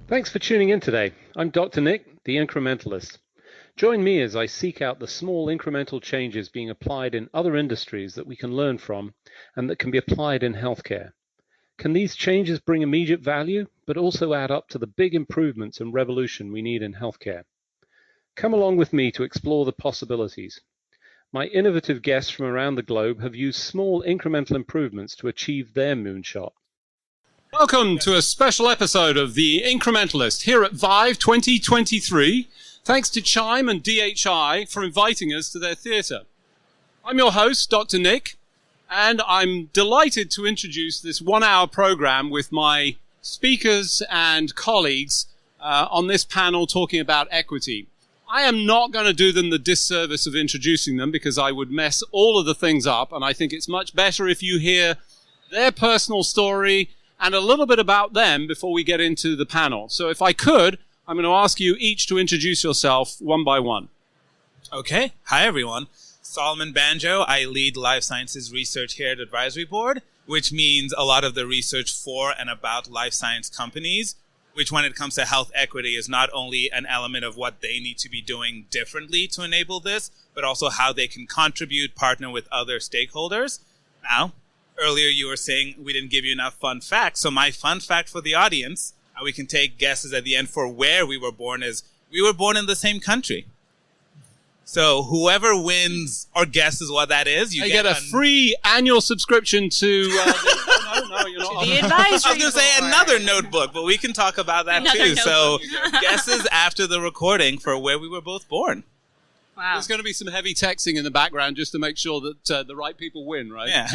Thanks for tuning in today. I'm Dr. Nick, the Incrementalist. Join me as I seek out the small incremental changes being applied in other industries that we can learn from and that can be applied in healthcare. Can these changes bring immediate value, but also add up to the big improvements and revolution we need in healthcare? Come along with me to explore the possibilities. My innovative guests from around the globe have used small incremental improvements to achieve their moonshot. Welcome to a special episode of The Incrementalist here at ViVE 2023. Thanks to Chime and DHI for inviting us to their theatre. I'm your host, Dr. Nick, and I'm delighted to introduce this one-hour program with my speakers and colleagues on this panel talking about equity. I am not going to do them the disservice of introducing them because I would mess all of the things up, and I think it's much better if you hear their personal story and a little bit about them before we get into the panel. So if I could, I'm going to ask you each to introduce yourself one by one. Okay. Hi, everyone. Solomon Banjo. I lead life sciences research here at Advisory Board, which means a lot of the research for and about life science companies, which when it comes to health equity is not only an element of what they need to be doing differently to enable this, but also how they can contribute, partner with other stakeholders. Now, earlier you were saying we didn't give you enough fun facts. So my fun fact for the audience, and we can take guesses at the end for where we were born, is we were born in the same country. So whoever wins or guesses what that is, you get a free annual subscription to... you're not. The advisory I was going to say board. another notebook, but we can talk about that Another too. So notebook. guesses after the recording for where we were both born. Wow. There's going to be some heavy texting in the background just to make sure that the right people win, right? Yeah.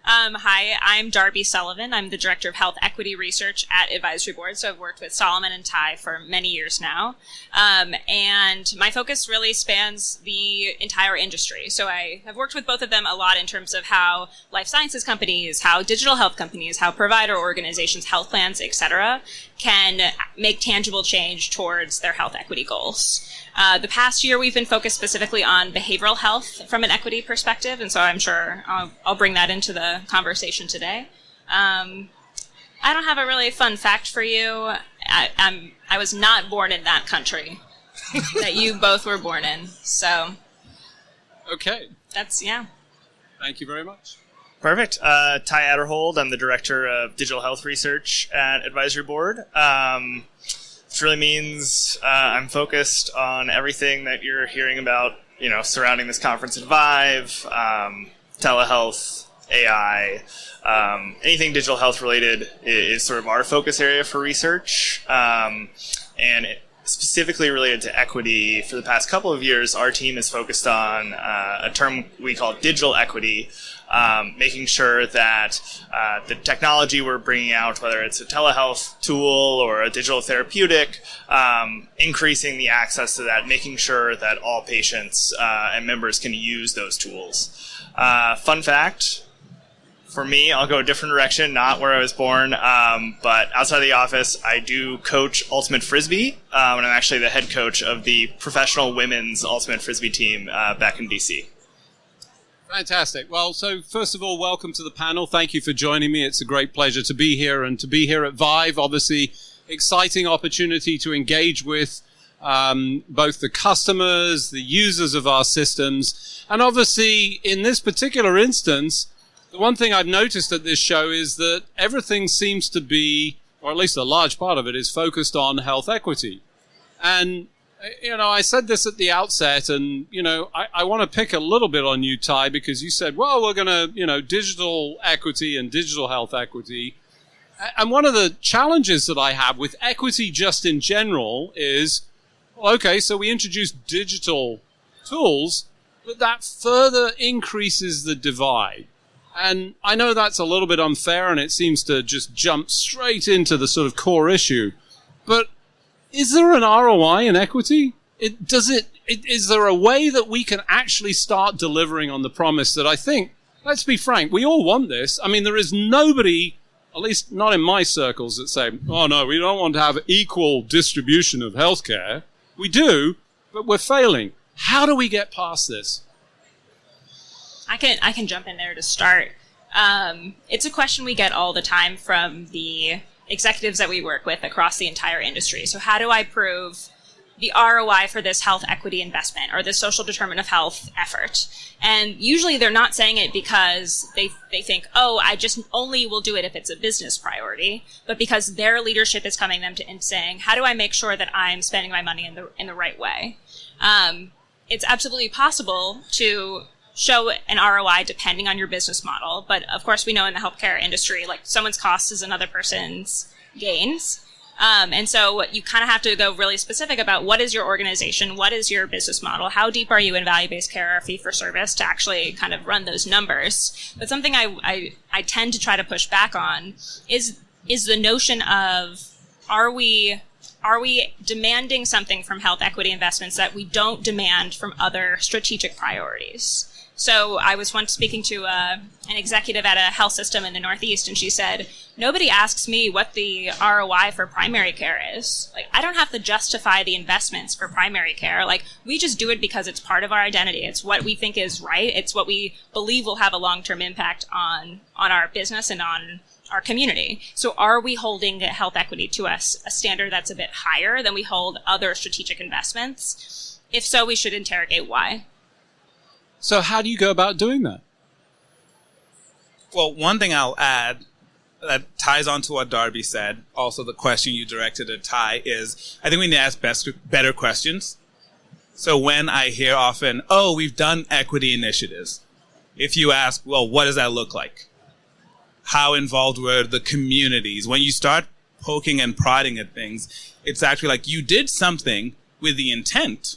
Hi, I'm Darby Sullivan. I'm the Director of Health Equity Research at Advisory Board, so I've worked with Solomon and Ty for many years now. And my focus really spans the entire industry. So I have worked with both of them a lot in terms of how life sciences companies, how digital health companies, how provider organizations, health plans, etc., can make tangible change towards their health equity goals. The past year, we've been focused specifically on behavioral health from an equity perspective, and so I'm sure I'll bring that into the conversation today. I don't have a really fun fact for you. I was not born in that country that you both were born in, so Okay. that's, yeah. Thank you very much. Perfect. Ty Adderhold. I'm the Director of Digital Health Research at Advisory Board. Which really means I'm focused on everything that you're hearing about, surrounding this conference at ViVE, telehealth, AI, anything digital health related is sort of our focus area for research. And specifically related to equity, for the past couple of years, our team is focused on a term we call digital equity, making sure that the technology we're bringing out, whether it's a telehealth tool or a digital therapeutic, increasing the access to that, making sure that all patients and members can use those tools. Fun fact, for me, I'll go a different direction, not where I was born, but outside of the office, I do coach Ultimate Frisbee, and I'm actually the head coach of the professional women's Ultimate Frisbee team back in DC. Fantastic. Well, so first of all, welcome to the panel. Thank you for joining me. It's a great pleasure to be here and to be here at ViVE. Obviously, exciting opportunity to engage with both the customers, the users of our systems. And obviously, in this particular instance, the one thing I've noticed at this show is that everything seems to be, or at least a large part of it, is focused on health equity. And I said this at the outset, and, I want to pick a little bit on you, Ty, because you said, well, we're going to, digital equity and digital health equity. And one of the challenges that I have with equity just in general is, well, okay, so we introduce digital tools, but that further increases the divide. And I know that's a little bit unfair, and it seems to just jump straight into the sort of core issue. But is there an ROI in equity? Is there a way that we can actually start delivering on the promise that I think, let's be frank, we all want this. I mean, there is nobody, at least not in my circles, that say, oh no, we don't want to have equal distribution of healthcare. We do, but we're failing. How do we get past this? I can jump in there to start. It's a question we get all the time from the executives that we work with across the entire industry. So how do I prove the ROI for this health equity investment or this social determinant of health effort? And usually they're not saying it because they think, oh, I just only will do it if it's a business priority, but because their leadership is coming them to and saying, how do I make sure that I'm spending my money in the right way? It's absolutely possible to show an ROI depending on your business model, but of course we know in the healthcare industry, like someone's cost is another person's gains. And so you kind of have to go really specific about what is your organization, what is your business model, how deep are you in value-based care or fee-for-service to actually kind of run those numbers. But something I tend to try to push back on is the notion of are we demanding something from health equity investments that we don't demand from other strategic priorities? So I was once speaking to an executive at a health system in the Northeast, and she said, nobody asks me what the ROI for primary care is. Like, I don't have to justify the investments for primary care. Like, we just do it because it's part of our identity. It's what we think is right. It's what we believe will have a long-term impact on our business and on our community. So are we holding health equity to us a standard that's a bit higher than we hold other strategic investments? If so, we should interrogate why. So how do you go about doing that? Well, one thing I'll add that ties on to what Darby said, also the question you directed at Ty, is I think we need to ask better questions. So when I hear often, oh, we've done equity initiatives, if you ask, well, what does that look like? How involved were the communities? When you start poking and prodding at things, it's actually like you did something with the intent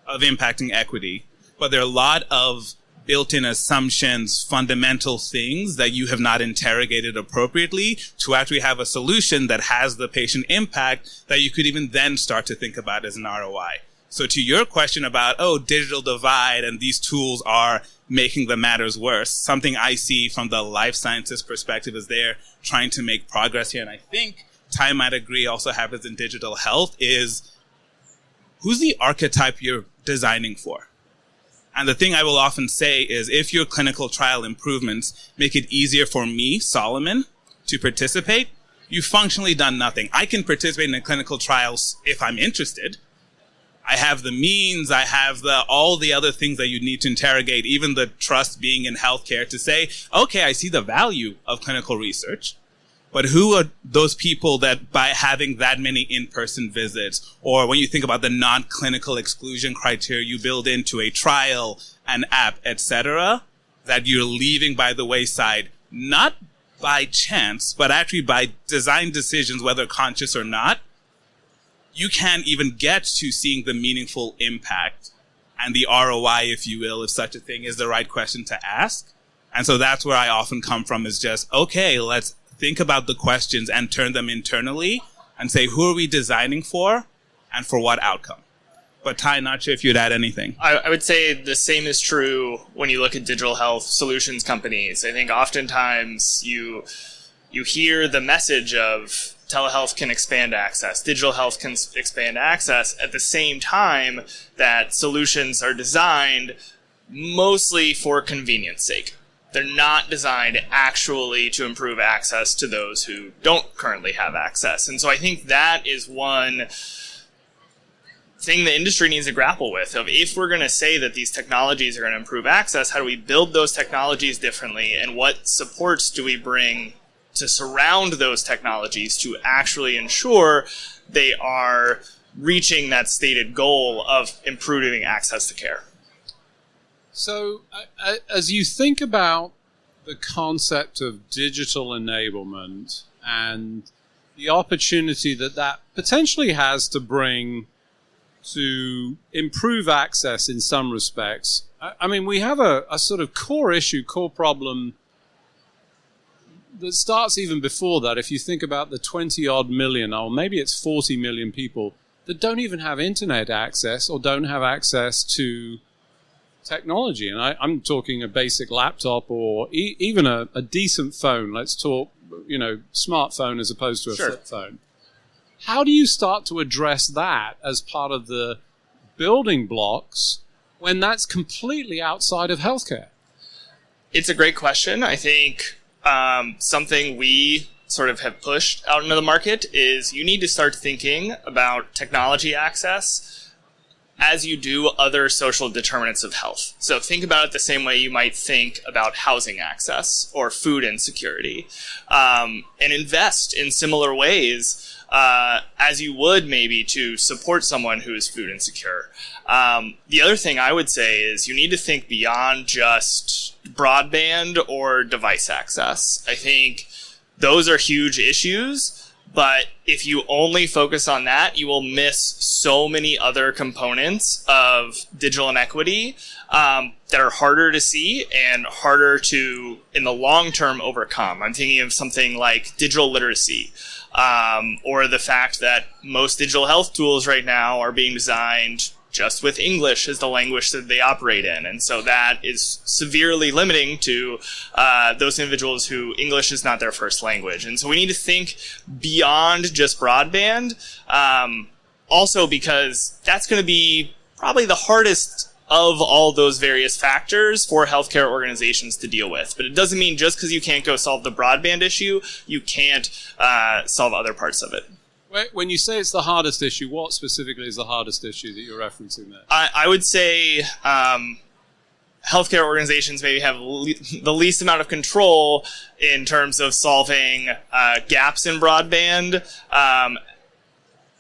of impacting equity, but there are a lot of built-in assumptions, fundamental things that you have not interrogated appropriately to actually have a solution that has the patient impact that you could even then start to think about as an ROI. So to your question about, oh, digital divide and these tools are making the matters worse, something I see from the life sciences perspective is they're trying to make progress here. And I think Ty might agree also happens in digital health is who's the archetype you're designing for? And the thing I will often say is if your clinical trial improvements make it easier for me, Solomon, to participate, you've functionally done nothing. I can participate in a clinical trials if I'm interested. I have the means, I have all the other things that you need to interrogate, even the trust being in healthcare to say, okay, I see the value of clinical research. But who are those people that by having that many in-person visits, or when you think about the non-clinical exclusion criteria you build into a trial, an app, etc., that you're leaving by the wayside, not by chance, but actually by design decisions, whether conscious or not, you can't even get to seeing the meaningful impact and the ROI, if you will, if such a thing is the right question to ask. And so that's where I often come from is just, okay, let's think about the questions and turn them internally and say, who are we designing for and for what outcome? But Ty, not sure if you'd add anything. I would say the same is true when you look at digital health solutions companies. I think oftentimes you hear the message of telehealth can expand access, digital health can expand access at the same time that solutions are designed mostly for convenience sake. They're not designed actually to improve access to those who don't currently have access. And so I think that is one thing the industry needs to grapple with. Of if we're going to say that these technologies are going to improve access, how do we build those technologies differently? And what supports do we bring to surround those technologies to actually ensure they are reaching that stated goal of improving access to care? So as you think about the concept of digital enablement and the opportunity that potentially has to bring to improve access in some respects, I mean, we have a sort of core issue, core problem that starts even before that. If you think about the 20-odd million, or maybe it's 40 million people that don't even have internet access or don't have access to technology. And I'm talking a basic laptop or even a decent phone. Let's talk, smartphone as opposed to a flip phone. How do you start to address that as part of the building blocks when that's completely outside of healthcare? It's a great question. I think something we sort of have pushed out into the market is you need to start thinking about technology access as you do other social determinants of health. So think about it the same way you might think about housing access or food insecurity, and invest in similar ways as you would maybe to support someone who is food insecure. The other thing I would say is you need to think beyond just broadband or device access. I think those are huge issues, but if you only focus on that, you will miss so many other components of digital inequity that are harder to see and harder to, in the long term, overcome. I'm thinking of something like digital literacy, or the fact that most digital health tools right now are being designed just with English as the language that they operate in. And so that is severely limiting to those individuals who English is not their first language. And so we need to think beyond just broadband, also because that's going to be probably the hardest of all those various factors for healthcare organizations to deal with. But it doesn't mean just because you can't go solve the broadband issue, you can't solve other parts of it. When you say it's the hardest issue, what specifically is the hardest issue that you're referencing there? I would say healthcare organizations maybe have the least amount of control in terms of solving gaps in broadband.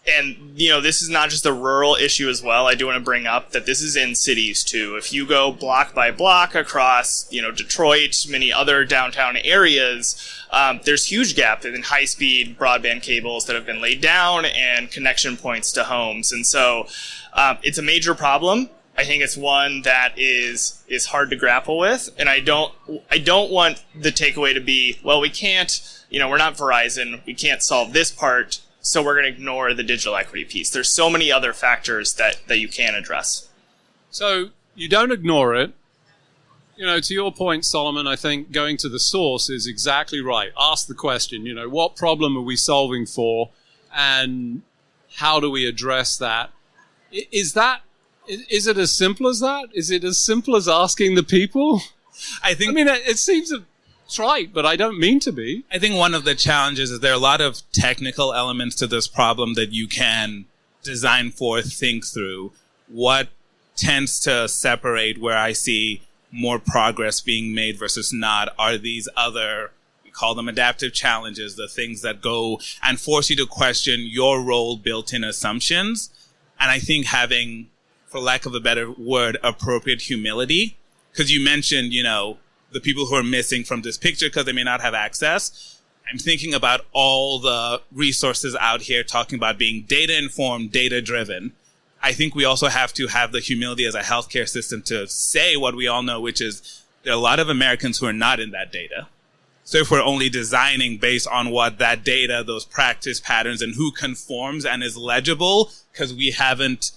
And, this is not just a rural issue as well. I do want to bring up that this is in cities too. If you go block by block across, Detroit, many other downtown areas, there's huge gap in high-speed broadband cables that have been laid down and connection points to homes. And so it's a major problem. I think it's one that is hard to grapple with. And I don't want the takeaway to be, well, we can't, we're not Verizon. We can't solve this part, so we're going to ignore the digital equity piece. There's so many other factors that you can address. So you don't ignore it. To your point, Solomon, I think going to the source is exactly right. Ask the question, what problem are we solving for and how do we address that? Is it as simple as that? Is it as simple as asking the people? It seems trite, but I don't mean to be. I think one of the challenges is there are a lot of technical elements to this problem that you can design for, think through. What tends to separate where I see more progress being made versus not are these other, we call them adaptive challenges, the things that go and force you to question your role built-in assumptions. And I think having, for lack of a better word, appropriate humility, because you mentioned, the people who are missing from this picture because they may not have access. I'm thinking about all the resources out here talking about being data-informed, data-driven. I think we also have to have the humility as a healthcare system to say what we all know, which is there are a lot of Americans who are not in that data. So if we're only designing based on what that data, those practice patterns, and who conforms and is legible because we haven't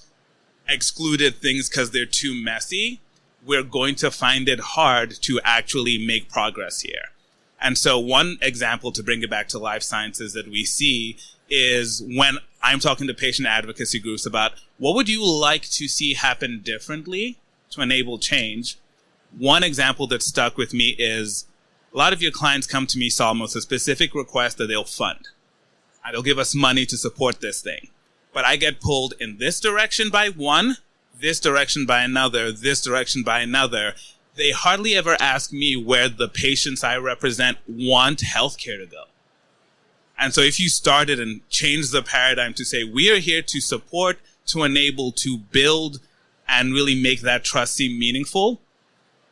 excluded things because they're too messy, we're going to find it hard to actually make progress here. And so one example to bring it back to life sciences that we see is when I'm talking to patient advocacy groups about what would you like to see happen differently to enable change. One example that stuck with me is a lot of your clients come to me, Solomon, with a specific request that they'll fund. And they'll give us money to support this thing. But I get pulled in this direction by one, this direction by another, this direction by another. They hardly ever ask me where the patients I represent want healthcare to go. And so if you started and changed the paradigm to say, we are here to support, to enable, to build, and really make that trust seem meaningful,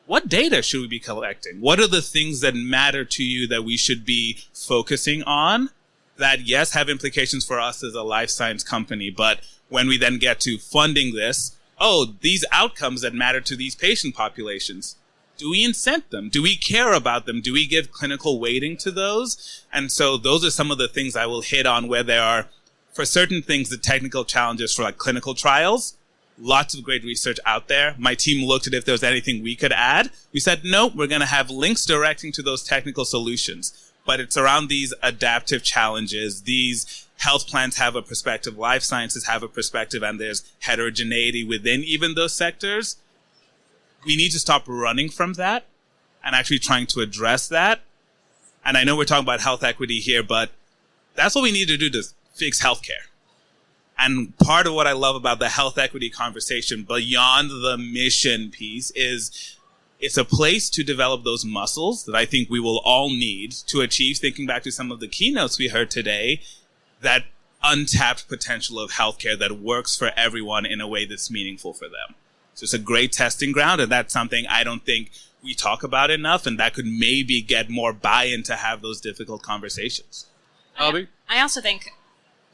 what data should we be collecting? What are the things that matter to you that we should be focusing on that, yes, have implications for us as a life science company, but when we then get to funding this, these outcomes that matter to these patient populations, do we incent them? Do we care about them? Do we give clinical weighting to those? And so those are some of the things I will hit on where there are, for certain things, the technical challenges for like clinical trials. Lots of great research out there. My team looked at if there was anything we could add. We said, no, we're going to have links directing to those technical solutions. But it's around these adaptive challenges, these health plans have a perspective, life sciences have a perspective, and there's heterogeneity within even those sectors. We need to stop running from that and actually trying to address that And I know we're talking about health equity here, but that's what we need to do to fix healthcare. And part of what I love about the health equity conversation beyond the mission piece is it's a place to develop those muscles that I think we will all need to achieve, thinking back to some of the keynotes we heard today, that untapped potential of healthcare that works for everyone in a way that's meaningful for them. So it's a great testing ground, and that's something I don't think we talk about enough, and that could maybe get more buy-in to have those difficult conversations. Albie? I also think,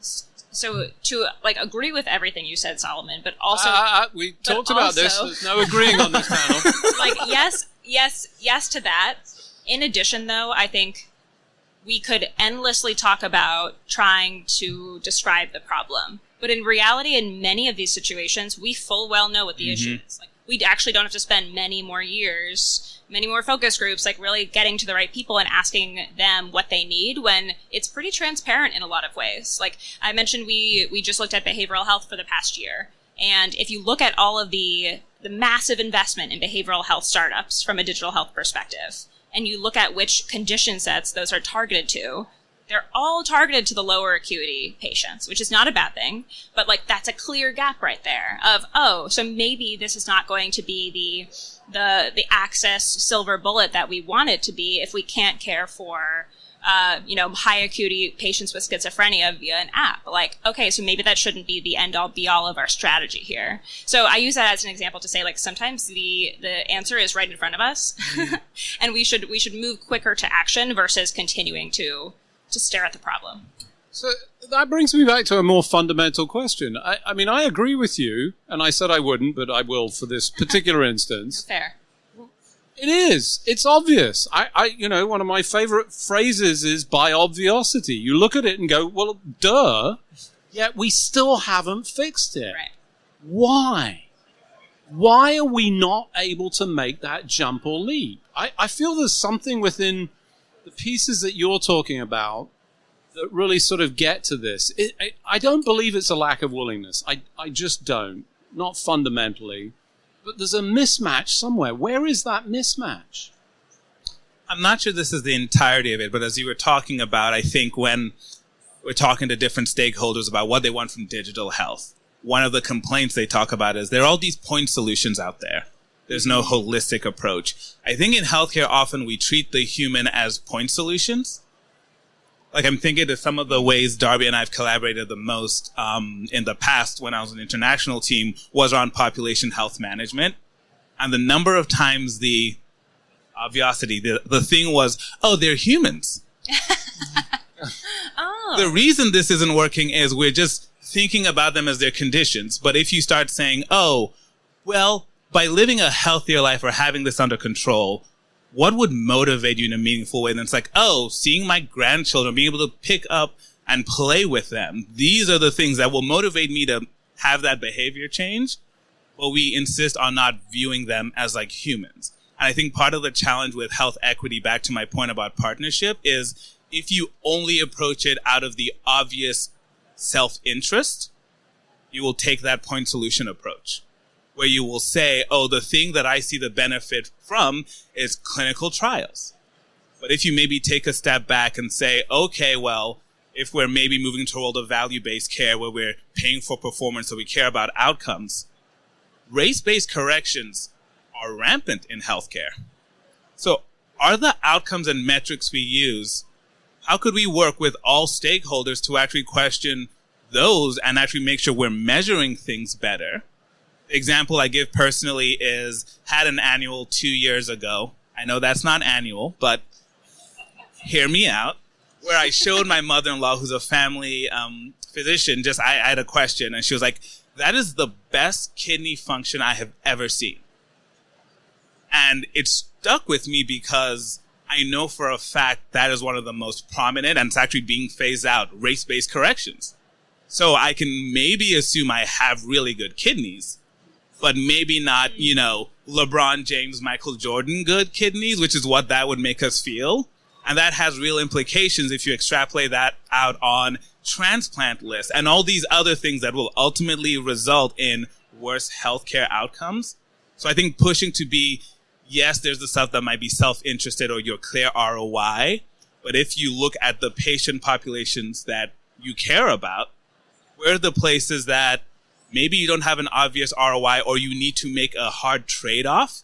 so to agree with everything you said, Solomon, but also... we talked about this. There's no agreeing on this panel. Yes to that. In addition, though, I think we could endlessly talk about trying to describe the problem. But in reality, in many of these situations, we full well know what the issue is. We actually don't have to spend many more years, many more focus groups, really getting to the right people and asking them what they need when it's pretty transparent in a lot of ways. I mentioned, we just looked at behavioral health for the past year. And if you look at all of the massive investment in behavioral health startups from a digital health perspective, and you look at which condition sets those are targeted to, they're all targeted to the lower acuity patients, which is not a bad thing, but that's a clear gap right there of, so maybe this is not going to be the access silver bullet that we want it to be if we can't care for, high acuity patients with schizophrenia via an app. Okay, so maybe that shouldn't be the end all be all of our strategy here. So I use that as an example to say, sometimes the answer is right in front of us, and we should move quicker to action versus continuing to stare at the problem. So that brings me back to a more fundamental question. I mean, I agree with you, and I said I wouldn't, but I will for this particular instance. Fair. It is. It's obvious. One of my favorite phrases is by obviosity. You look at it and go, well, duh, yet we still haven't fixed it. Right. Why? Why are we not able to make that jump or leap? I feel there's something within the pieces that you're talking about that really sort of get to this. I don't believe it's a lack of willingness. I just don't. Not fundamentally. But there's a mismatch somewhere. Where is that mismatch? I'm not sure this is the entirety of it, but as you were talking about, I think when we're talking to different stakeholders about what they want from digital health, one of the complaints they talk about is there are all these point solutions out there. There's no holistic approach. I think in healthcare, often we treat the human as point solutions. I'm thinking of some of the ways Darby and I have collaborated the most in the past when I was an international team was around population health management. And the number of times the obviosity, the thing was, they're humans. The reason this isn't working is we're just thinking about them as their conditions. But if you start saying, by living a healthier life or having this under control, what would motivate you in a meaningful way? And it's seeing my grandchildren, being able to pick up and play with them. These are the things that will motivate me to have that behavior change. But we insist on not viewing them as humans. And I think part of the challenge with health equity, back to my point about partnership, is if you only approach it out of the obvious self-interest, you will take that point solution approach, where you will say, the thing that I see the benefit from is clinical trials. But if you maybe take a step back and say, if we're maybe moving to a world of value-based care where we're paying for performance, so we care about outcomes, race-based corrections are rampant in healthcare. So are the outcomes and metrics we use, how could we work with all stakeholders to actually question those and actually make sure we're measuring things better? Example I give personally is had an annual 2 years ago. I know that's not annual, but hear me out. Where I showed my mother-in-law, who's a family physician, I had a question, and she was like, that is the best kidney function I have ever seen. And it stuck with me because I know for a fact that is one of the most prominent, and it's actually being phased out, race-based corrections. So I can maybe assume I have really good kidneys, but maybe not, LeBron James, Michael Jordan good kidneys, which is what that would make us feel. And that has real implications if you extrapolate that out on transplant lists and all these other things that will ultimately result in worse healthcare outcomes. So I think pushing to be, yes, there's the stuff that might be self-interested or your clear ROI, But if you look at the patient populations that you care about, where are the places that maybe you don't have an obvious ROI or you need to make a hard trade-off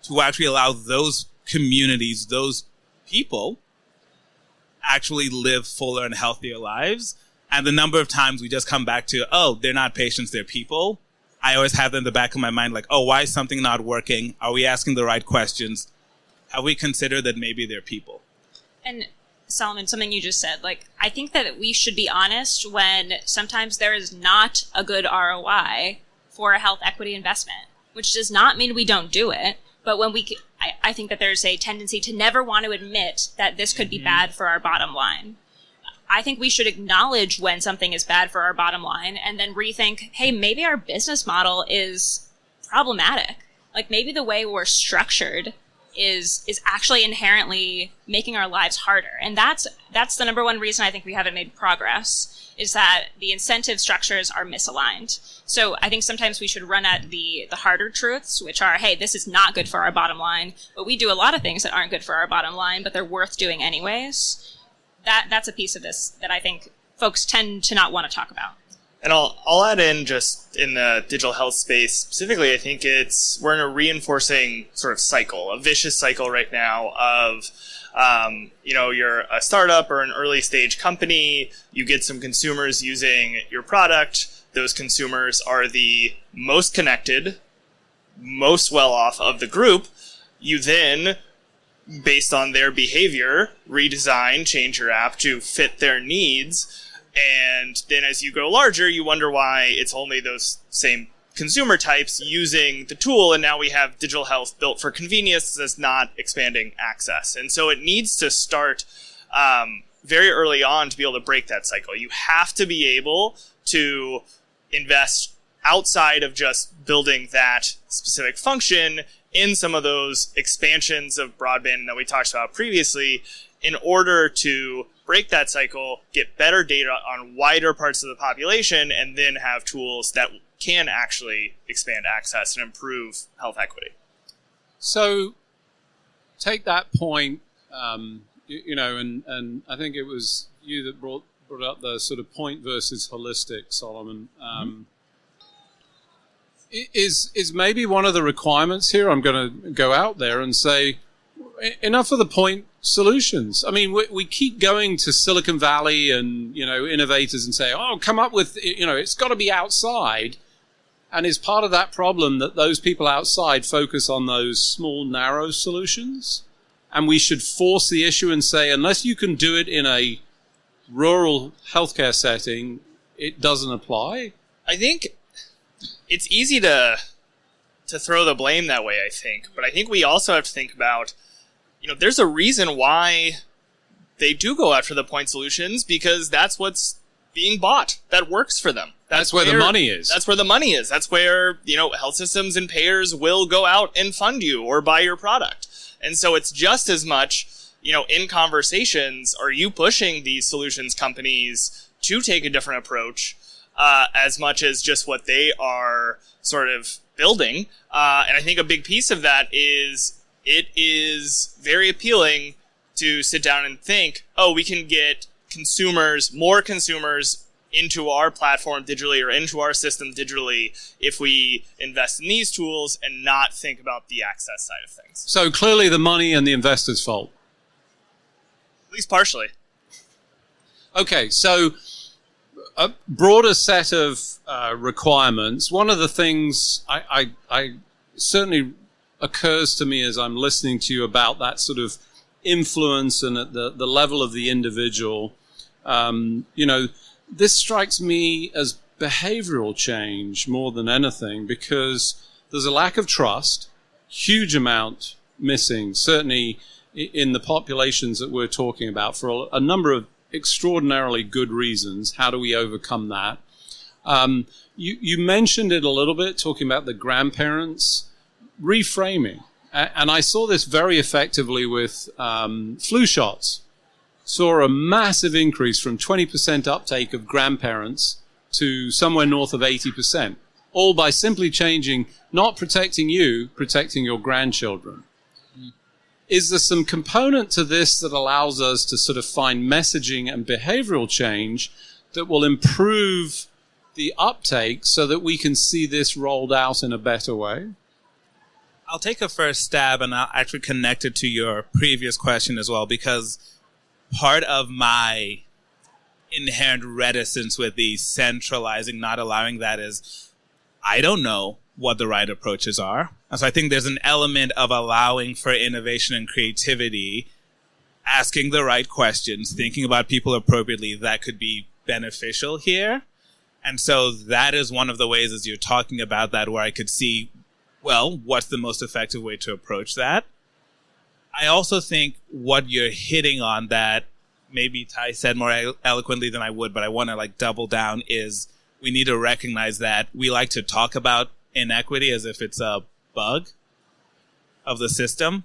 to actually allow those communities, those people, actually live fuller and healthier lives? And the number of times we just come back to, oh, they're not patients, they're people. I always have that in the back of my mind, like, oh, why is something not working? Are we asking the right questions? Have we considered that maybe they're people? And Solomon, something you just said, like, I think that we should be honest when sometimes there is not a good ROI for a health equity investment, which does not mean we don't do it. But when I think that there's a tendency to never want to admit that this could be bad for our bottom line. I think we should acknowledge when something is bad for our bottom line and then rethink, hey, maybe our business model is problematic. Like maybe the way we're structured is actually inherently making our lives harder. And that's the number one reason I think we haven't made progress, is that the incentive structures are misaligned. So I think sometimes we should run at the harder truths, which are, hey, this is not good for our bottom line, but we do a lot of things that aren't good for our bottom line, but they're worth doing anyways. That's a piece of this that I think folks tend to not want to talk about. And I'll add in, just in the digital health space specifically, I think we're in a reinforcing sort of cycle, a vicious cycle right now of, you're a startup or an early stage company, you get some consumers using your product, those consumers are the most connected, most well off of the group, you then, based on their behavior, redesign, change your app to fit their needs. And then as you grow larger, you wonder why it's only those same consumer types using the tool. And now we have digital health built for convenience that's not expanding access. And so it needs to start very early on to be able to break that cycle. You have to be able to invest outside of just building that specific function in some of those expansions of broadband that we talked about previously, in order to break that cycle, get better data on wider parts of the population, and then have tools that can actually expand access and improve health equity. So take that point, and I think it was you that brought up the sort of point versus holistic, Solomon. Is maybe one of the requirements here, I'm going to go out there and say, enough of the point solutions. I mean, we keep going to Silicon Valley and, innovators and say, oh, come up with, it's got to be outside. And is part of that problem that those people outside focus on those small, narrow solutions? And we should force the issue and say, unless you can do it in a rural healthcare setting, it doesn't apply? I think it's easy to throw the blame that way, I think. But I think we also have to think about, there's a reason why they do go after the point solutions, because that's what's being bought. That works for them. That's where the money is. That's where the money is. That's where, health systems and payers will go out and fund you or buy your product. And so it's just as much, in conversations, are you pushing these solutions companies to take a different approach, as much as just what they are sort of building. And I think a big piece of that is it is very appealing to sit down and think, oh, we can get more consumers into our platform digitally or into our system digitally if we invest in these tools and not think about the access side of things. So clearly the money and the investor's fault. At least partially. Okay, so a broader set of requirements. One of the things I certainly occurs to me as I'm listening to you about that sort of influence and at the level of the individual, this strikes me as behavioral change more than anything, because there's a lack of trust, huge amount missing, certainly in the populations that we're talking about, for a number of extraordinarily good reasons. How do we overcome that? You mentioned it a little bit, talking about the grandparents, reframing. And I saw this very effectively with flu shots. Saw a massive increase from 20% uptake of grandparents to somewhere north of 80%, all by simply changing, not protecting you, protecting your grandchildren. is there some component to this that allows us to sort of find messaging and behavioral change that will improve the uptake so that we can see this rolled out in a better way? I'll take a first stab, and I'll actually connect it to your previous question as well, because part of my inherent reticence with the centralizing, not allowing that, is I don't know what the right approaches are. And so I think there's an element of allowing for innovation and creativity, asking the right questions, thinking about people appropriately that could be beneficial here. And so that is one of the ways, as you're talking about that, where I could see, well, what's the most effective way to approach that? I also think what you're hitting on that maybe Ty said more eloquently than I would, but I want to double down, is we need to recognize that we like to talk about inequity as if it's a bug of the system,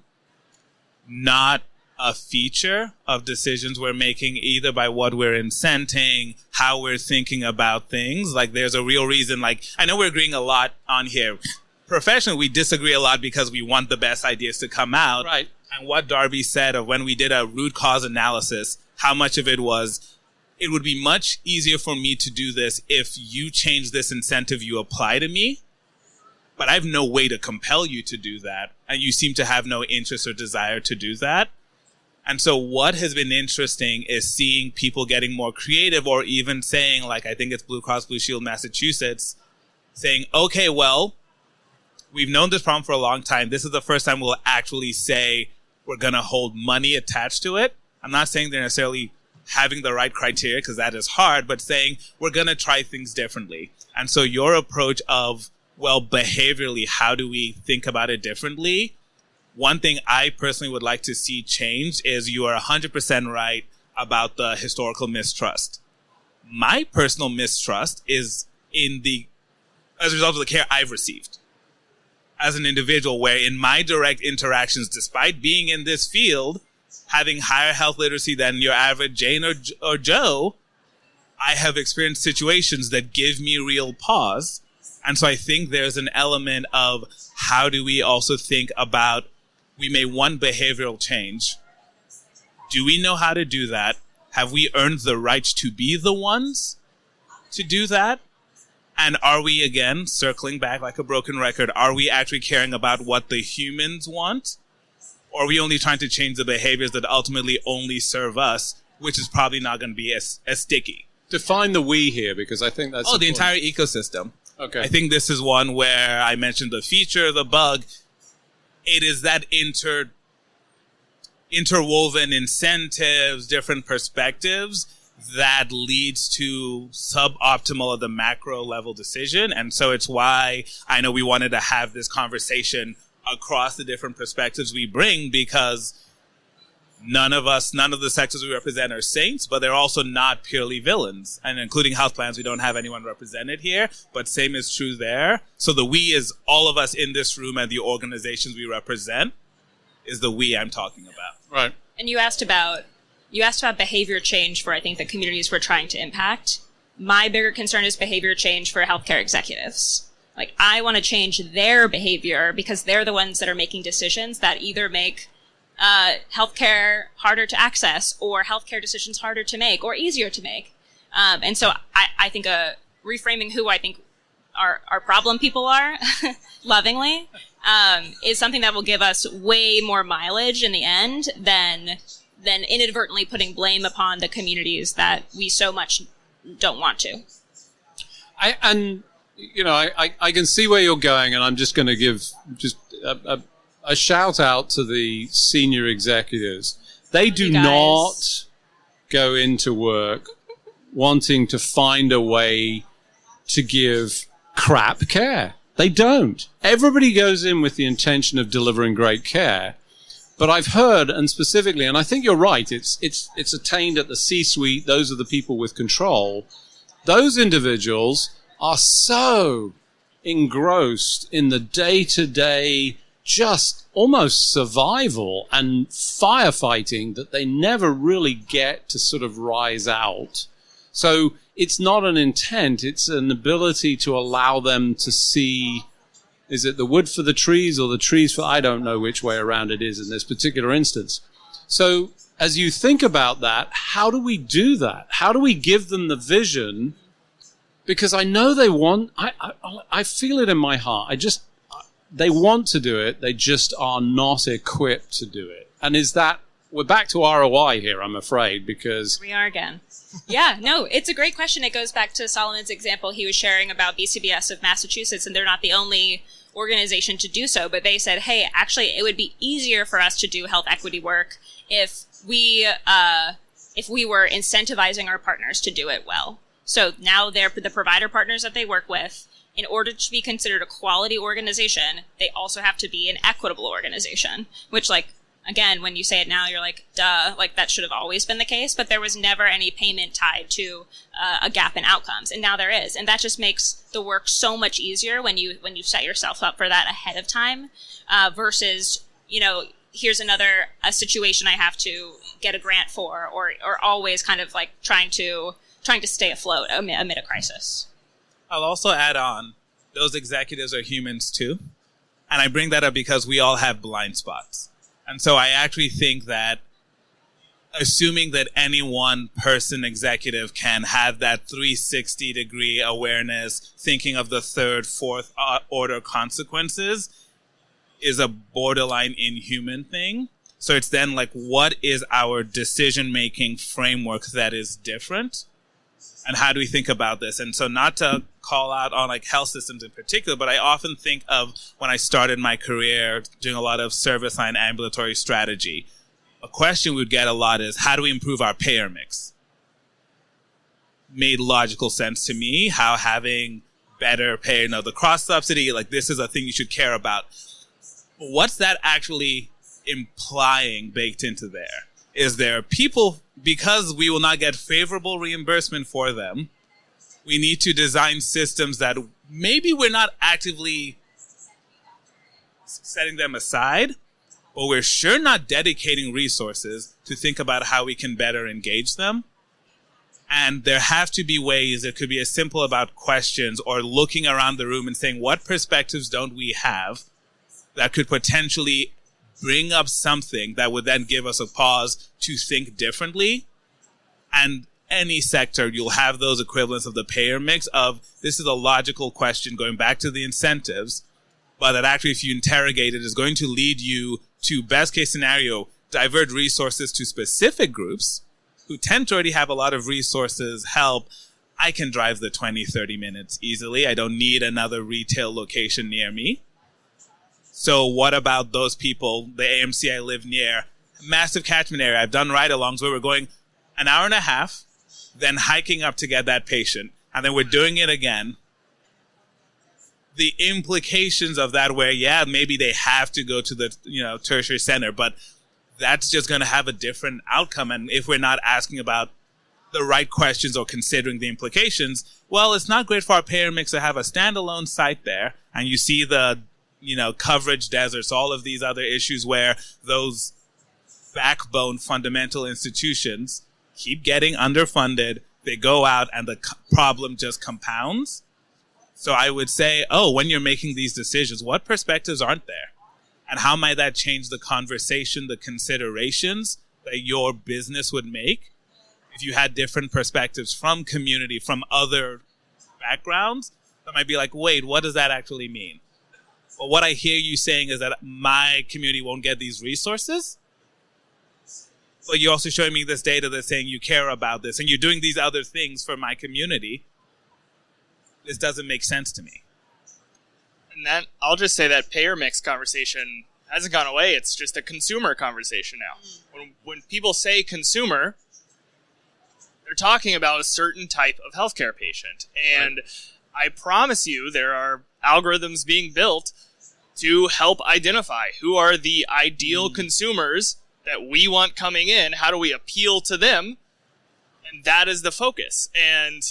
not a feature of decisions we're making, either by what we're incenting, how we're thinking about things. There's a real reason, I know we're agreeing a lot on here. Professionally, we disagree a lot because we want the best ideas to come out. Right. And what Darby said of when we did a root cause analysis, how much of it was, it would be much easier for me to do this if you change this incentive you apply to me, but I have no way to compel you to do that, and you seem to have no interest or desire to do that. And so what has been interesting is seeing people getting more creative, or even saying, I think it's Blue Cross Blue Shield Massachusetts, saying, okay, well, we've known this problem for a long time. This is the first time we'll actually say we're going to hold money attached to it. I'm not saying they're necessarily having the right criteria, because that is hard, but saying we're going to try things differently. And so your approach of, well, behaviorally, how do we think about it differently? One thing I personally would like to see changed is, you are 100% right about the historical mistrust. My personal mistrust is as a result of the care I've received as an individual, where in my direct interactions, despite being in this field, having higher health literacy than your average Jane or Joe, I have experienced situations that give me real pause. And so I think there's an element of, how do we also think about, we may want behavioral change. Do we know how to do that? Have we earned the right to be the ones to do that? And are we, again, circling back like a broken record, are we actually caring about what the humans want? Or are we only trying to change the behaviors that ultimately only serve us, which is probably not going to be as sticky? Define the we here, because I think that's... the entire ecosystem. Okay. I think this is one where I mentioned the feature, the bug. It is that interwoven incentives, different perspectives, that leads to suboptimal at the macro level decision. And so it's why I know we wanted to have this conversation across the different perspectives we bring, because none of the sectors we represent are saints, but they're also not purely villains. And including health plans, we don't have anyone represented here, but same is true there. So the we is all of us in this room, and the organizations we represent is the we I'm talking about. Right. And you asked about behavior change for, I think, the communities we're trying to impact. My bigger concern is behavior change for healthcare executives. I want to change their behavior, because they're the ones that are making decisions that either make healthcare harder to access, or healthcare decisions harder to make, or easier to make. And so I think reframing who I think our problem people are, lovingly, is something that will give us way more mileage in the end than inadvertently putting blame upon the communities that we so much don't want to. I can see where you're going, and I'm just going to give just a shout out to the senior executives. They do not go into work wanting to find a way to give crap care. They don't. Everybody goes in with the intention of delivering great care. But I've heard, and specifically, and I think you're right, it's attained at the C-suite. Those are the people with control. Those individuals are so engrossed in the day-to-day, just almost survival and firefighting, that they never really get to sort of rise out. So it's not an intent, it's an ability to allow them to see Is it the wood for the trees or the trees for, I don't know which way around it is in this particular instance. So as you think about that, how do we do that? How do we give them the vision? Because I know they want, I feel it in my heart. They want to do it. They just are not equipped to do it. And we're back to ROI here, I'm afraid, because... Here we are again. Yeah, no, it's a great question. It goes back to Solomon's example he was sharing about BCBS of Massachusetts, and they're not the only organization to do so, but they said, hey, actually, it would be easier for us to do health equity work if we were incentivizing our partners to do it well. So now they're the provider partners that they work with. In order to be considered a quality organization, they also have to be an equitable organization, which, like, again, when you say it now, you're like, duh, like that should have always been the case, but there was never any payment tied to a gap in outcomes, and now there is. And that just makes the work so much easier when you set yourself up for that ahead of time, versus, here's a situation I have to get a grant for, or always kind of like trying to stay afloat amid a crisis. I'll also add on, those executives are humans too. And I bring that up because we all have blind spots. And so I actually think that assuming that any one person executive can have that 360-degree awareness, thinking of the third, fourth order consequences, is a borderline inhuman thing. So it's then like, what is our decision-making framework that is different? And how do we think about this? And so not to call out on like health systems in particular, but I often think of when I started my career doing a lot of service line ambulatory strategy. A question we'd get a lot is, how do we improve our payer mix? Made logical sense to me, how having better payer, the cross subsidy, like this is a thing you should care about. What's that actually implying baked into there? Is there people, because we will not get favorable reimbursement for them, we need to design systems that maybe we're not actively setting them aside, but we're sure not dedicating resources to think about how we can better engage them. And there have to be ways, it could be as simple about questions or looking around the room and saying, what perspectives don't we have that could potentially bring up something that would then give us a pause to think differently. And any sector, you'll have those equivalents of the payer mix of, this is a logical question going back to the incentives, but that actually, if you interrogate it, is going to lead you to, best case scenario, divert resources to specific groups who tend to already have a lot of resources, help. I can drive the 20, 30 minutes easily. I don't need another retail location near me. So what about those people, the AMC I live near, massive catchment area. I've done ride-alongs where we're going an hour and a half, then hiking up to get that patient, and then we're doing it again. The implications of that where, yeah, maybe they have to go to the tertiary center, but that's just going to have a different outcome. And if we're not asking about the right questions or considering the implications, well, it's not great for our payer mix to have a standalone site there, and you see the coverage deserts, all of these other issues where those backbone fundamental institutions keep getting underfunded. They go out and the problem just compounds. So I would say, when you're making these decisions, what perspectives aren't there? And how might that change the conversation, the considerations that your business would make if you had different perspectives from community, from other backgrounds? That might be like, wait, what does that actually mean? But what I hear you saying is that my community won't get these resources. But you're also showing me this data that's saying you care about this and you're doing these other things for my community. This doesn't make sense to me. And that, I'll just say that payer mix conversation hasn't gone away. It's just a consumer conversation now. When people say consumer, they're talking about a certain type of healthcare patient. And I promise you there are algorithms being built to help identify who are the ideal consumers that we want coming in. How do we appeal to them? And that is the focus. And,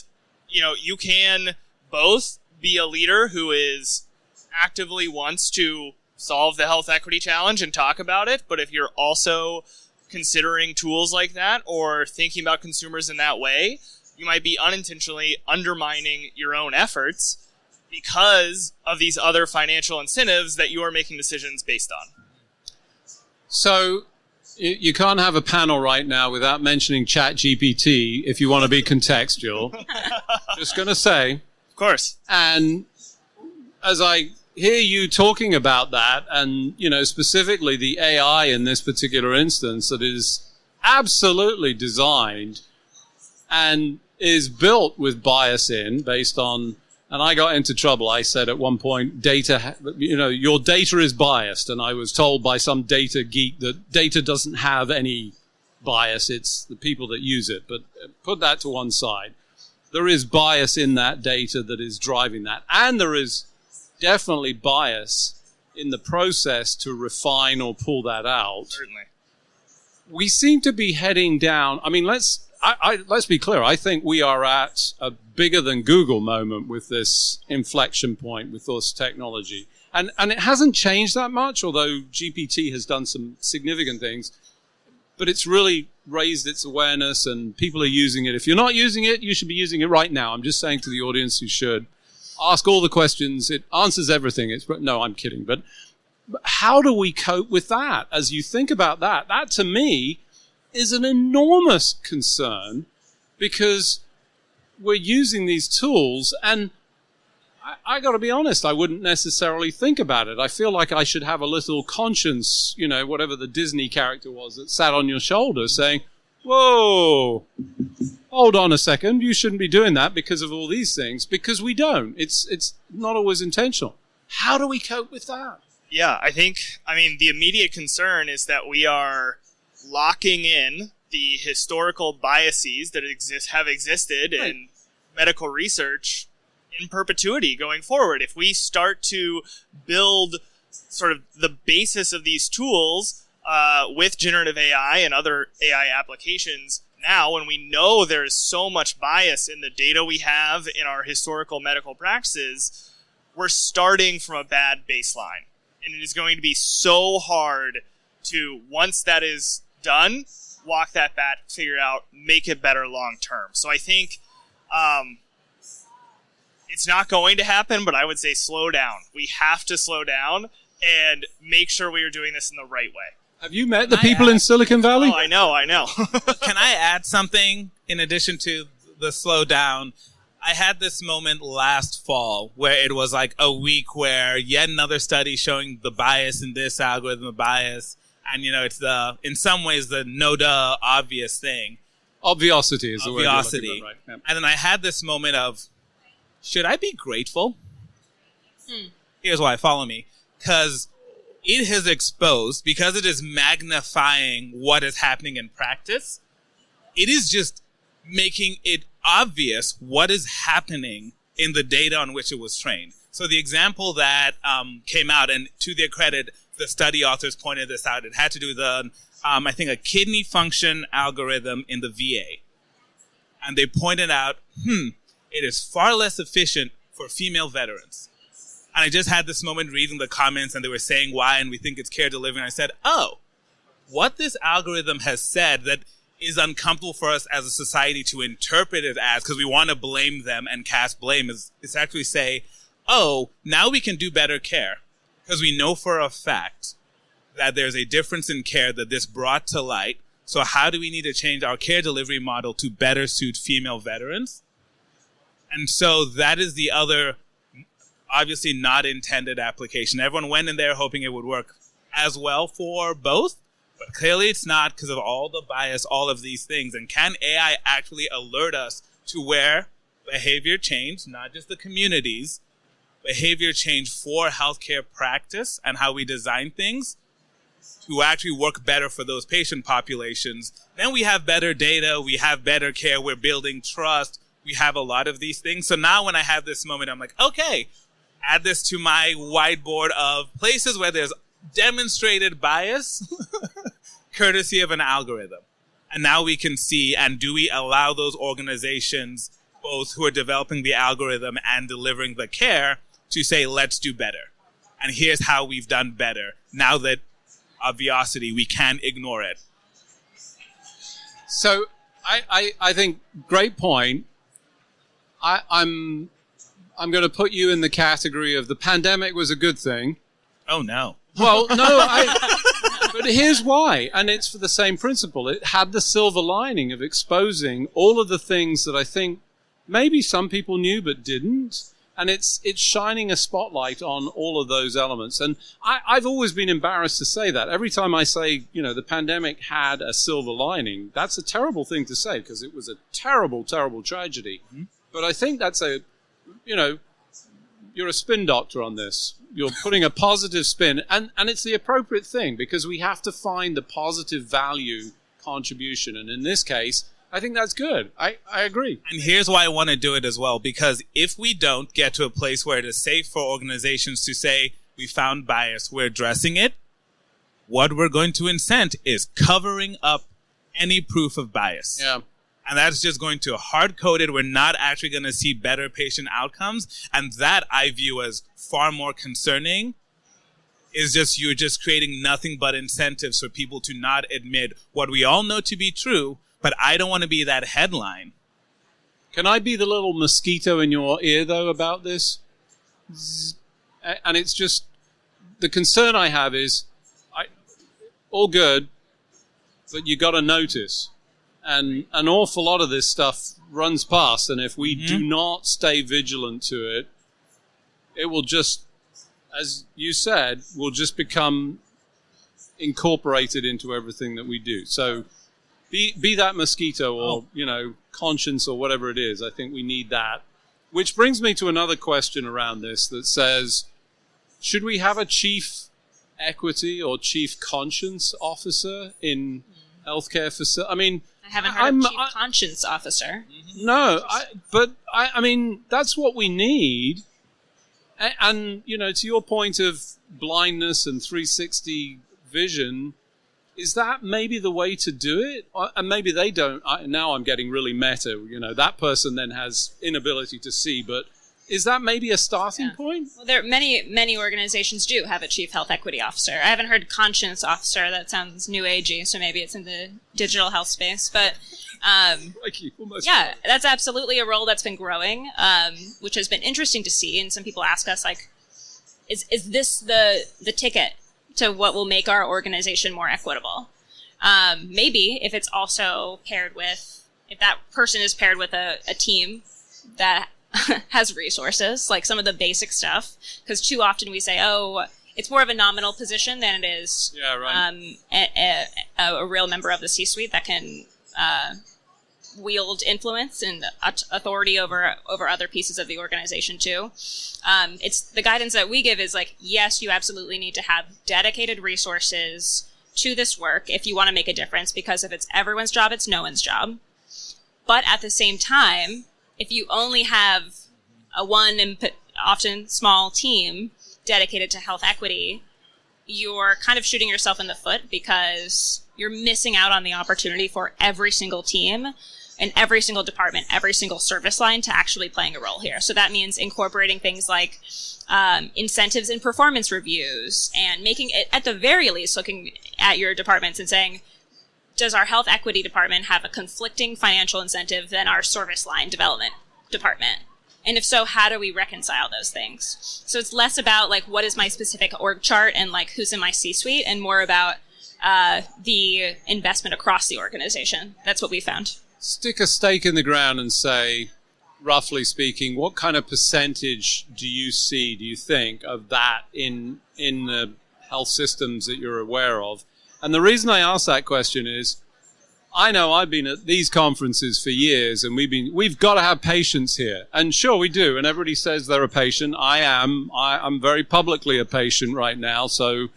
you can both be a leader who is actively wants to solve the health equity challenge and talk about it. But if you're also considering tools like that or thinking about consumers in that way, you might be unintentionally undermining your own efforts because of these other financial incentives that you are making decisions based on. So you can't have a panel right now without mentioning ChatGPT if you want to be contextual. Just going to say. Of course. And as I hear you talking about that, and, you know, specifically the AI in this particular instance that is absolutely designed and is built with bias in based on, and I got into trouble. I said at one point, data, you know, your data is biased. And I was told by some data geek that data doesn't have any bias. It's the people that use it. But put that to one side. There is bias in that data that is driving that. And there is definitely bias in the process to refine or pull that out. Certainly. We seem to be heading down. I mean, let's be clear. I think we are at a bigger than Google moment with this inflection point with this technology. And it hasn't changed that much, although GPT has done some significant things. But it's really raised its awareness and people are using it. If you're not using it, you should be using it right now. I'm just saying to the audience you should. Ask all the questions. It answers everything. No, I'm kidding. But how do we cope with that? As you think about that, that to me is an enormous concern because we're using these tools and I got to be honest, I wouldn't necessarily think about it. I feel like I should have a little conscience, you know, whatever the Disney character was that sat on your shoulder saying, whoa, hold on a second, you shouldn't be doing that because of all these things, because we don't. It's not always intentional. How do we cope with that? Yeah, I mean, the immediate concern is that we are locking in the historical biases that have existed right. in medical research in perpetuity going forward. If we start to build sort of the basis of these tools with generative AI and other AI applications now, when we know there is so much bias in the data we have in our historical medical practices, we're starting from a bad baseline. And it is going to be so hard to, once that is done, walk that back, figure it out, make it better long term. So I think it's not going to happen, but I would say slow down. We have to slow down and make sure we are doing this in the right way. Have you met the people in Silicon Valley? Oh, I know. Can I add something in addition to the slow down? I had this moment last fall where it was like a week where yet another study showing the bias in this algorithm, the bias. And, you know, it's in some ways the no-duh obvious thing. Obviosity is the word. Obviosity. Right. Yep. And then I had this moment of, should I be grateful? Here's why. Follow me. Because it has exposed, because it is magnifying what is happening in practice, it is just making it obvious what is happening in the data on which it was trained. So the example that came out, and to their credit, the study authors pointed this out. It had to do with, I think, a kidney function algorithm in the VA. And they pointed out, it is far less efficient for female veterans. And I just had this moment reading the comments, and they were saying why, and we think it's care delivery. And I said, oh, what this algorithm has said that is uncomfortable for us as a society to interpret it as, because we want to blame them and cast blame, is actually say, oh, now we can do better care. Because we know for a fact that there's a difference in care that this brought to light. So how do we need to change our care delivery model to better suit female veterans? And so that is the other, obviously not intended application. Everyone went in there hoping it would work as well for both, but clearly it's not because of all the bias, all of these things. And can AI actually alert us to where behavior change, not just the communities, behavior change for healthcare practice and how we design things to actually work better for those patient populations? Then we have better data, we have better care, we're building trust, we have a lot of these things. So now when I have this moment, I'm like, okay, add this to my whiteboard of places where there's demonstrated bias, courtesy of an algorithm. And now we can see, and do we allow those organizations, both who are developing the algorithm and delivering the care, to say, let's do better. And here's how we've done better. Now that obviosity, we can't ignore it. So I think great point. I'm I'm going to put you in the category of the pandemic was a good thing. Oh, no. Well, no, but here's why. And it's for the same principle. It had the silver lining of exposing all of the things that I think maybe some people knew but didn't. And it's shining a spotlight on all of those elements. And I've always been embarrassed to say that. Every time I say, the pandemic had a silver lining, that's a terrible thing to say because it was a terrible, terrible tragedy. Mm-hmm. But I think that's you're a spin doctor on this. You're putting a positive spin. And it's the appropriate thing because we have to find the positive value contribution. And in this case, I think that's good. I agree. And here's why I want to do it as well, because if we don't get to a place where it is safe for organizations to say, we found bias, we're addressing it, what we're going to incent is covering up any proof of bias. Yeah. And that's just going to hard-code it. We're not actually going to see better patient outcomes. And that I view as far more concerning. You're just creating nothing but incentives for people to not admit what we all know to be true. But I don't want to be that headline. Can I be the little mosquito in your ear, though, about this? And it's just, the concern I have is, all good, but you got to notice. And an awful lot of this stuff runs past, and if we do not stay vigilant to it, it will just, as you said, will just become incorporated into everything that we do. So, Be that mosquito or, conscience or whatever it is. I think we need that. Which brings me to another question around this that says, should we have a chief equity or chief conscience officer in healthcare facilities? I mean, I haven't heard of chief conscience officer. No, but that's what we need. And, to your point of blindness and 360 vision, is that maybe the way to do it? And maybe they don't. Now I'm getting really meta. That person then has inability to see. But is that maybe a starting point? Well, there many organizazations do have a chief health equity officer. I haven't heard conscience officer. That sounds new agey. So maybe it's in the digital health space. But that's absolutely a role that's been growing, which has been interesting to see. And some people ask us, is this the ticket to what will make our organization more equitable? Maybe if it's also paired with, if that person is paired with a team that has resources, like some of the basic stuff, because too often we say, it's more of a nominal position than it is a real member of the C-suite that can wield influence and authority over other pieces of the organization too. It's the guidance that we give is yes, you absolutely need to have dedicated resources to this work if you want to make a difference, because if it's everyone's job, it's no one's job. But at the same time, if you only have a one and often small team dedicated to health equity, you're kind of shooting yourself in the foot because you're missing out on the opportunity for every single team and every single department, every single service line to actually playing a role here. So that means incorporating things like incentives and performance reviews, and making it, at the very least, looking at your departments and saying, does our health equity department have a conflicting financial incentive than our service line development department? And if so, how do we reconcile those things? So it's less about what is my specific org chart and who's in my C-suite, and more about the investment across the organization. That's what we found. Stick a stake in the ground and say, roughly speaking, what kind of percentage do you think, of that in the health systems that you're aware of? And the reason I ask that question is, I know I've been at these conferences for years, and we've got to have patients here. And sure, we do. And everybody says they're a patient. I'm very publicly a patient right now. So,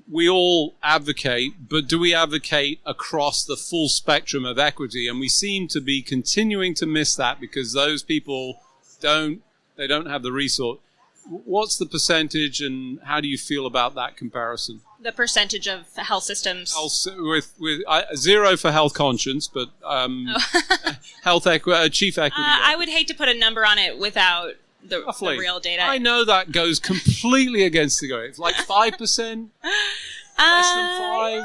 we all advocate, but do we advocate across the full spectrum of equity? And we seem to be continuing to miss that because those people don't have the resource. What's the percentage, and how do you feel about that comparison? The percentage of health systems with zero for health conscience, but chief equity. I would hate to put a number on it without the real data. I know that goes completely against the grain. It's 5%. Less than 5?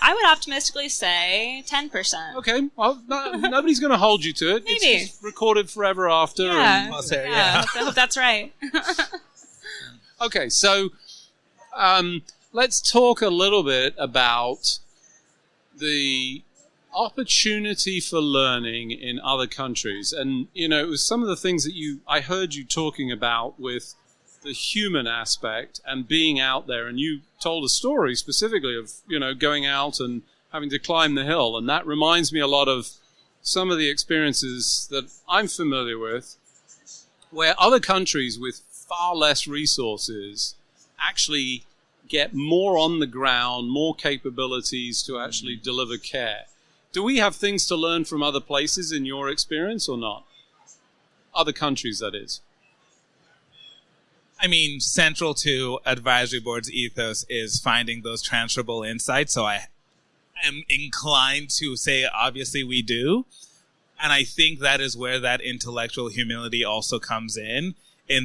I would optimistically say 10%. Okay, well, nobody's going to hold you to it. Maybe. It's just recorded forever after. Yeah, Yeah. I hope that's right. Okay, so let's talk a little bit about the opportunity for learning in other countries. And, you know, it was some of the things that I heard you talking about with the human aspect and being out there. And you told a story specifically of, you know, going out and having to climb the hill. And that reminds me a lot of some of the experiences that I'm familiar with, where other countries with far less resources actually get more on the ground, more capabilities to actually deliver care. Do we have things to learn from other places in your experience or not? Other countries, that is. I mean, central to Advisory Board's ethos is finding those transferable insights. So I am inclined to say, obviously, we do. And I think that is where that intellectual humility also comes in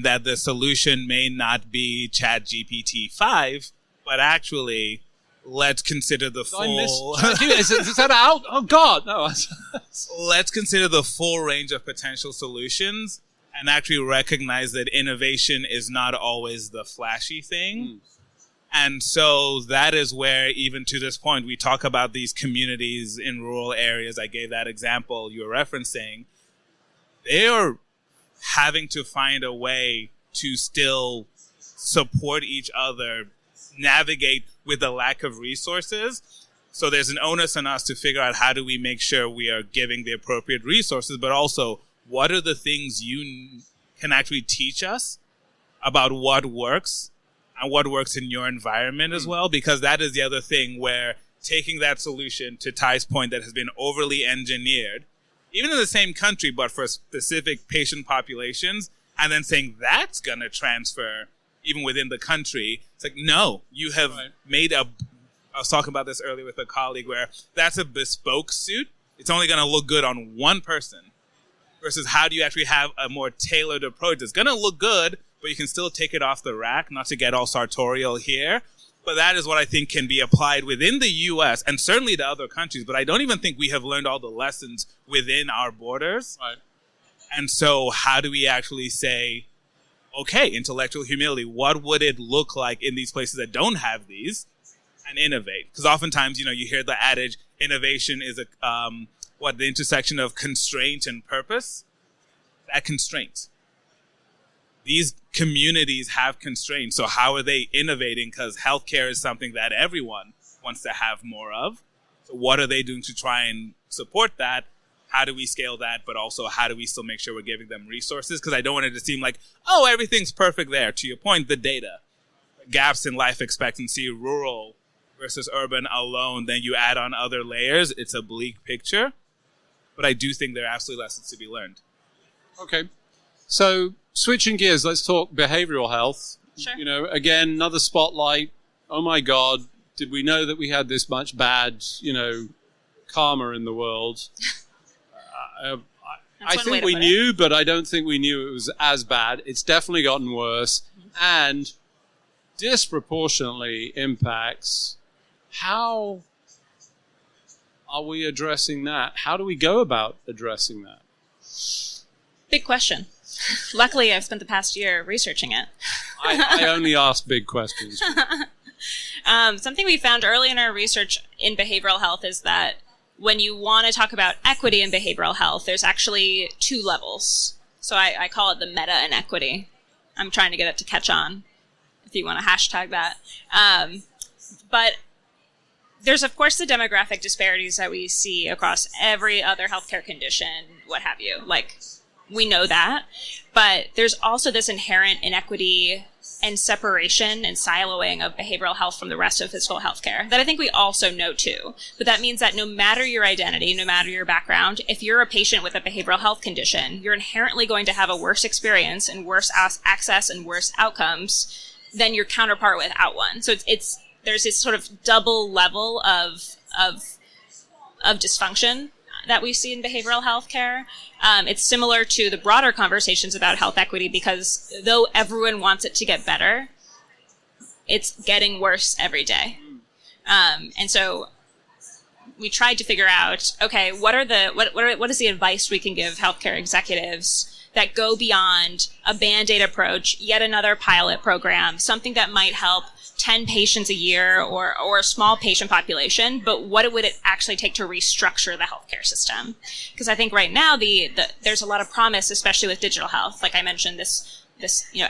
that the solution may not be ChatGPT 5, but actually, let's consider the full... Is that out? Oh, God, no. Let's consider the full range of potential solutions and actually recognize that innovation is not always the flashy thing. And so that is where, even to this point, we talk about these communities in rural areas. I gave that example you're referencing. They are having to find a way to still support each other, navigate with the lack of resources. So there's an onus on us to figure out how do we make sure we are giving the appropriate resources, but also what are the things you can actually teach us about what works and what works in your environment as well, because that is the other thing where taking that solution, to Ty's point, that has been overly engineered, even in the same country, but for specific patient populations, and then saying that's going to transfer even within the country. It's like, no, you have made I was talking about this earlier with a colleague, where that's a bespoke suit. It's only going to look good on one person, versus how do you actually have a more tailored approach that's going to look good, but you can still take it off the rack, not to get all sartorial here. But that is what I think can be applied within the U.S. and certainly to other countries. But I don't even think we have learned all the lessons within our borders. Right. And so how do we actually say, okay, intellectual humility, what would it look like in these places that don't have these, and innovate? Because oftentimes, you know, you hear the adage, innovation is the intersection of constraint and purpose. That constraint. These communities have constraints. So how are they innovating? Because healthcare is something that everyone wants to have more of. So what are they doing to try and support that? How do we scale that? But also, how do we still make sure we're giving them resources? Because I don't want it to seem like, oh, everything's perfect there. To your point, the data, gaps in life expectancy, rural versus urban alone, then you add on other layers. It's a bleak picture. But I do think there are absolutely lessons to be learned. Okay. So switching gears, let's talk behavioral health. Sure. You know, again, another spotlight. Oh my God, did we know that we had this much bad, you know, karma in the world? I think we knew, but I don't think we knew it was as bad. It's definitely gotten worse and disproportionately impacts. How are we addressing that? How do we go about addressing that? Big question. Luckily, I've spent the past year researching it. I only ask big questions. Something we found early in our research in behavioral health is that when you want to talk about equity in behavioral health, there's actually two levels. So I call it the meta inequity. I'm trying to get it to catch on, if you want to hashtag that. But there's, of course, the demographic disparities that we see across every other healthcare condition, what have you. Like, we know that. But there's also this inherent inequity and separation and siloing of behavioral health from the rest of physical healthcare that I think we also know too. But that means that no matter your identity, no matter your background, if you're a patient with a behavioral health condition, you're inherently going to have a worse experience and worse access and worse outcomes than your counterpart without one. So there's this sort of double level of dysfunction that we see in behavioral health care. It's similar to the broader conversations about health equity, because though everyone wants it to get better, it's getting worse every day. And so we tried to figure out, okay, what is the advice we can give healthcare executives that go beyond a Band-Aid approach, yet another pilot program, something that might help 10 patients a year or a small patient population, but what would it actually take to restructure the healthcare system? Because I think right now there's a lot of promise, especially with digital health. Like I mentioned, this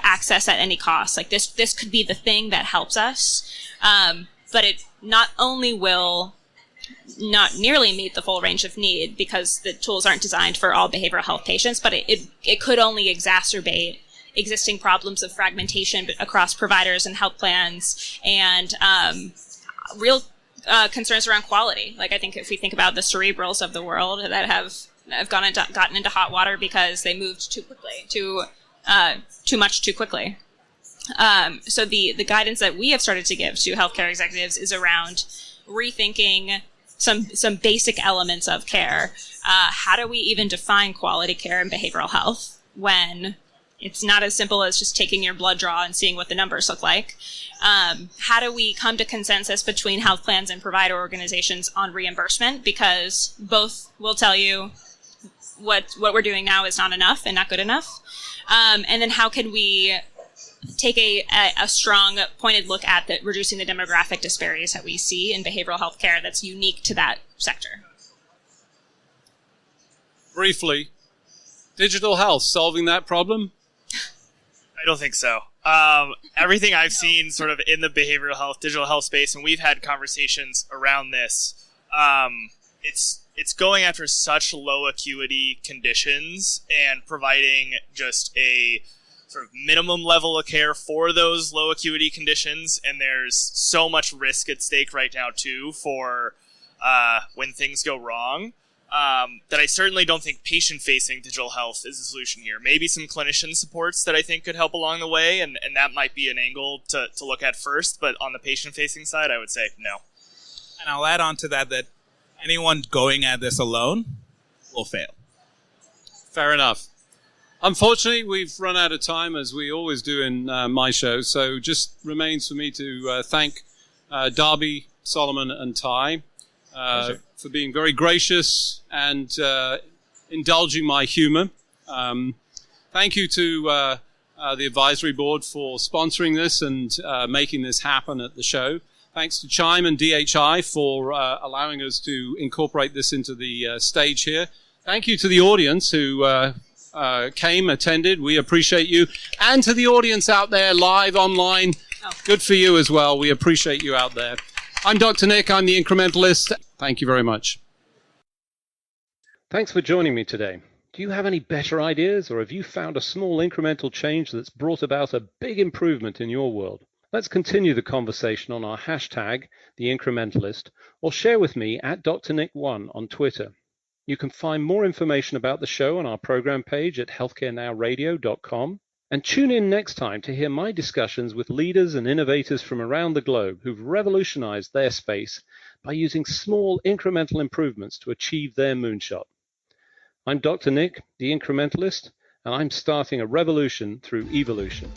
access at any cost. Like this could be the thing that helps us, but it not only will not nearly meet the full range of need because the tools aren't designed for all behavioral health patients, but it could only exacerbate existing problems of fragmentation across providers and health plans and real concerns around quality. Like I think if we think about the Cerebrals of the world that have gotten into hot water because they moved too quickly, too much too quickly. So the guidance that we have started to give to healthcare executives is around rethinking some basic elements of care. How do we even define quality care in behavioral health when it's not as simple as just taking your blood draw and seeing what the numbers look like? How do we come to consensus between health plans and provider organizations on reimbursement? Because both will tell you what we're doing now is not enough and not good enough. And then how can we take a strong, pointed look at reducing the demographic disparities that we see in behavioral health care that's unique to that sector? Briefly, digital health solving that problem? I don't think so. Everything I've seen sort of in the behavioral health, digital health space, and we've had conversations around this, it's going after such low acuity conditions and providing just a sort of minimum level of care for those low acuity conditions. And there's so much risk at stake right now too for when things go wrong. That I certainly don't think patient-facing digital health is the solution here. Maybe some clinician supports that I think could help along the way, and that might be an angle to look at first, but on the patient-facing side, I would say no. And I'll add on to that anyone going at this alone will fail. Fair enough. Unfortunately, we've run out of time, as we always do in my show, so just remains for me to thank Darby, Solomon, and Ty for being very gracious and indulging my humor. Thank you to the advisory board for sponsoring this and making this happen at the show. Thanks to Chime and DHI for allowing us to incorporate this into the stage here. Thank you to the audience who attended. We appreciate you. And to the audience out there live online, good for you as well. We appreciate you out there. I'm Dr. Nick. I'm the Incrementalist. Thank you very much. Thanks for joining me today. Do you have any better ideas, or have you found a small incremental change that's brought about a big improvement in your world? Let's continue the conversation on our hashtag, The Incrementalist, or share with me at DrNick1 on Twitter. You can find more information about the show on our program page at healthcarenowradio.com. And tune in next time to hear my discussions with leaders and innovators from around the globe who've revolutionized their space by using small incremental improvements to achieve their moonshot. I'm Dr. Nick, the Incrementalist, and I'm starting a revolution through evolution.